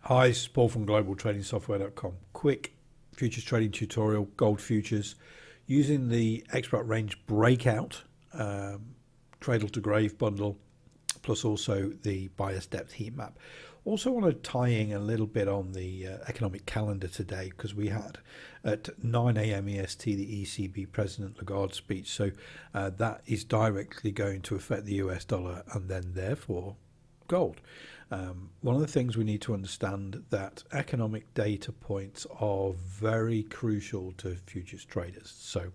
Hi, it's Paul from globaltradingsoftware.com. Quick futures trading tutorial, gold futures, using the xBrat Range Breakout cradle to grave bundle, plus also the BIAS Depth Heatmap. Also want to tie in a little bit on the economic calendar today, because we had at 9 a.m. EST the ECB President Lagarde's speech, so that is directly going to affect the US dollar and then therefore gold. One of the things we need to understand that economic data points are very crucial to futures traders. So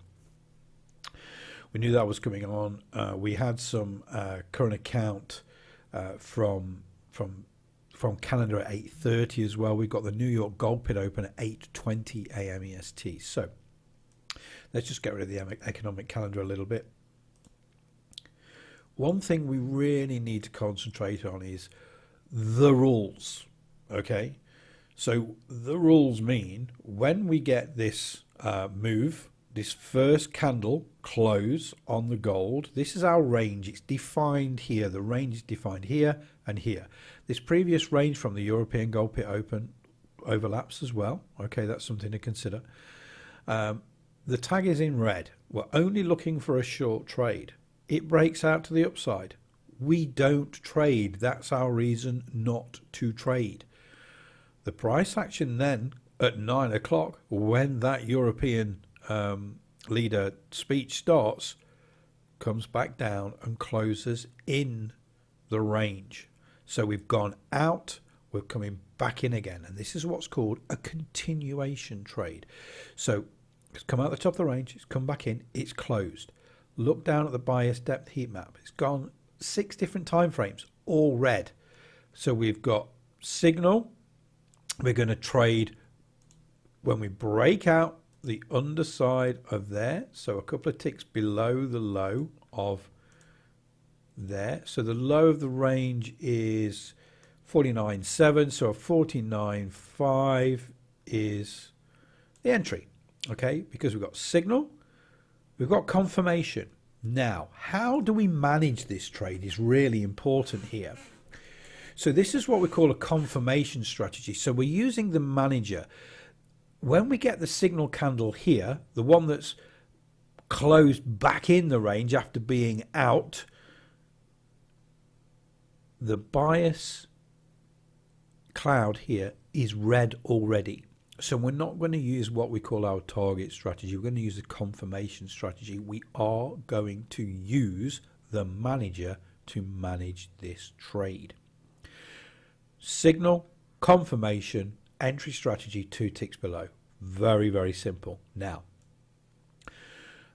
we knew that was coming on. We had some current account from Canada at 8:30 as well. We've got the New York Gold Pit open at 8:20 a.m. EST. So let's just get rid of the economic calendar a little bit. One thing we really need to concentrate on is the rules. Okay, so the rules mean when we get this move, this first candle close on the gold, this is our range. It's defined here. The range is defined here and here. This previous range from the European Gold Pit open overlaps as well. Okay, that's something to consider. The tag is in red. We're only looking for a short trade. It breaks out to the upside. We don't trade. That's our reason not to trade. The price action then at 9 o'clock, when that European leader speech starts, comes back down and closes in the range. So we've gone out, we're coming back in again, and this is what's called a continuation trade. So it's come out the top of the range, it's come back in, it's closed. Look down at the BIAS Depth Heatmap. It's gone 6 different time frames, all red. So we've got signal. We're going to trade when we break out the underside of there, so a couple of ticks below the low of there. So the low of the range is 49.7, so a 49.5 is the entry. Okay, because we've got signal, we've got confirmation. Now, how do we manage this trade is really important here. So this is what we call a confirmation strategy. So we're using the manager. When we get the signal candle here, the one that's closed back in the range after being out, the bias cloud here is red already. So we're not going to use what we call our target strategy. We're going to use the confirmation strategy. We are going to use the manager to manage this trade. Signal, confirmation, entry strategy, 2 ticks below. Very, very simple. Now,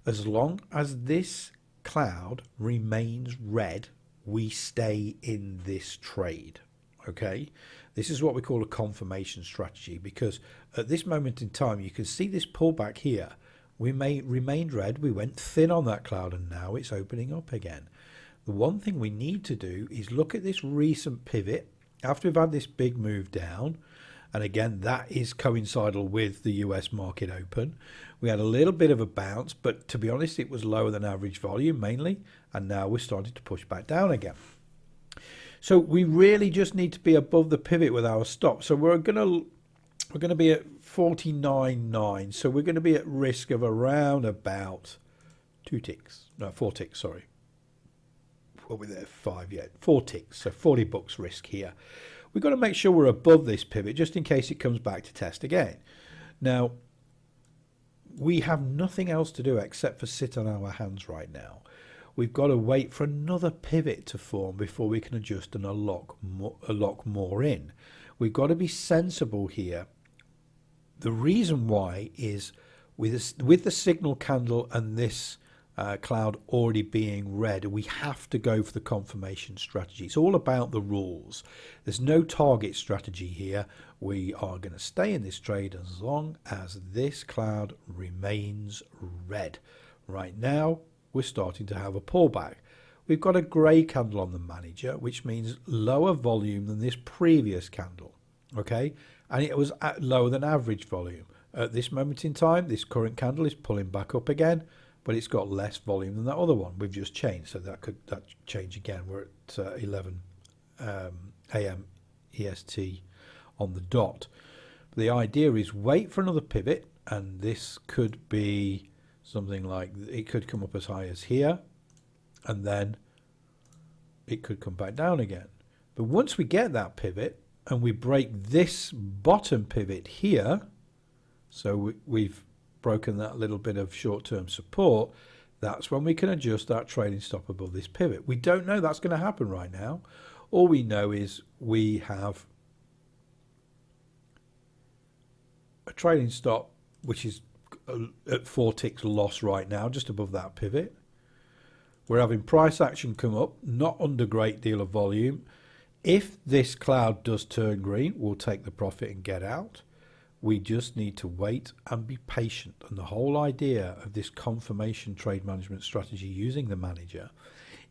as long as this cloud remains red, we stay in this trade. Okay, this is what we call a confirmation strategy, because at this moment in time you can see this pullback here. We remained red, we went thin on that cloud, and now it's opening up again. The one thing we need to do is look at this recent pivot after we've had this big move down, and again that is coincidental with the US market open. We had a little bit of a bounce, but to be honest it was lower than average volume mainly, and now we're starting to push back down again. So we really just need to be above the pivot with our stop. So we're gonna be at 49.9. So we're going to be at risk of around about 4 ticks. Sorry. What were there? 5 yet? 4 ticks. So $40 risk here. We've got to make sure we're above this pivot just in case it comes back to test again. Now, we have nothing else to do except for sit on our hands right now. We've got to wait for another pivot to form before we can adjust and lock more in. We've got to be sensible here. The reason why is with the signal candle and this cloud already being red, we have to go for the confirmation strategy. It's all about the rules. There's no target strategy here. We are going to stay in this trade as long as this cloud remains red. Right now, we're starting to have a pullback. We've got a grey candle on the manager, which means lower volume than this previous candle. Okay, and it was at lower than average volume. At this moment in time, this current candle is pulling back up again, but it's got less volume than that other one we've just changed. So that could change again. We're at 11 a.m. EST on the dot. The idea is wait for another pivot, and this could be something like, it could come up as high as here, and then it could come back down again. But once we get that pivot and we break this bottom pivot here, so we've broken that little bit of short-term support, that's when we can adjust that trading stop above this pivot. We don't know that's going to happen right now. All we know is we have a trading stop which is at 4 ticks loss right now, just above that pivot. We're having price action come up, not under a great deal of volume. If this cloud does turn green, we'll take the profit and get out. We just need to wait and be patient. And the whole idea of this confirmation trade management strategy using the manager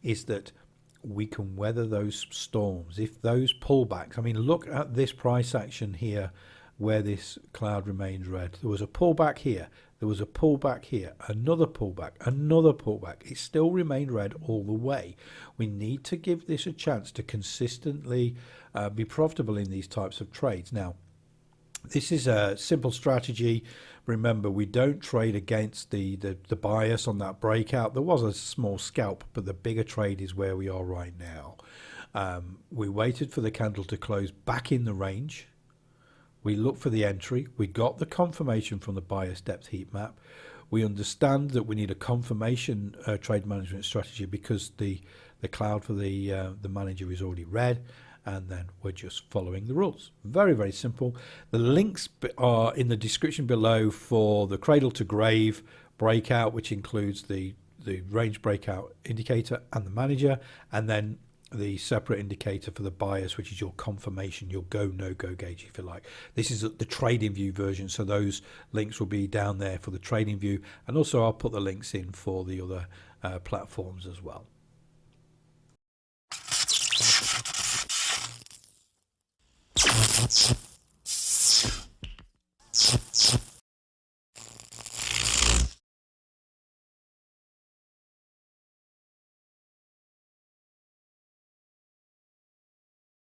is that we can weather those storms. If those pullbacks, I mean, look at this price action here where this cloud remains red. There was a pullback here, there was a pullback here, another pullback, another pullback. It still remained red all the way. We need to give this a chance to consistently be profitable in these types of trades. Now, this is a simple strategy. Remember, we don't trade against the bias on that breakout. There was a small scalp, but the bigger trade is where we are right now. We waited for the candle to close back in the range. We looked for the entry. We got the confirmation from the BIAS Depth Heatmap. We understand that we need a confirmation trade management strategy because the cloud for the manager is already red, and then we're just following the rules. Very, very simple. The links are in the description below for the cradle to grave breakout, which includes the range breakout indicator and the manager, and then the separate indicator for the bias, which is your confirmation, your go no go gauge, if you like. This is the TradingView version, so those links will be down there for the TradingView, and also I'll put the links in for the other platforms as well.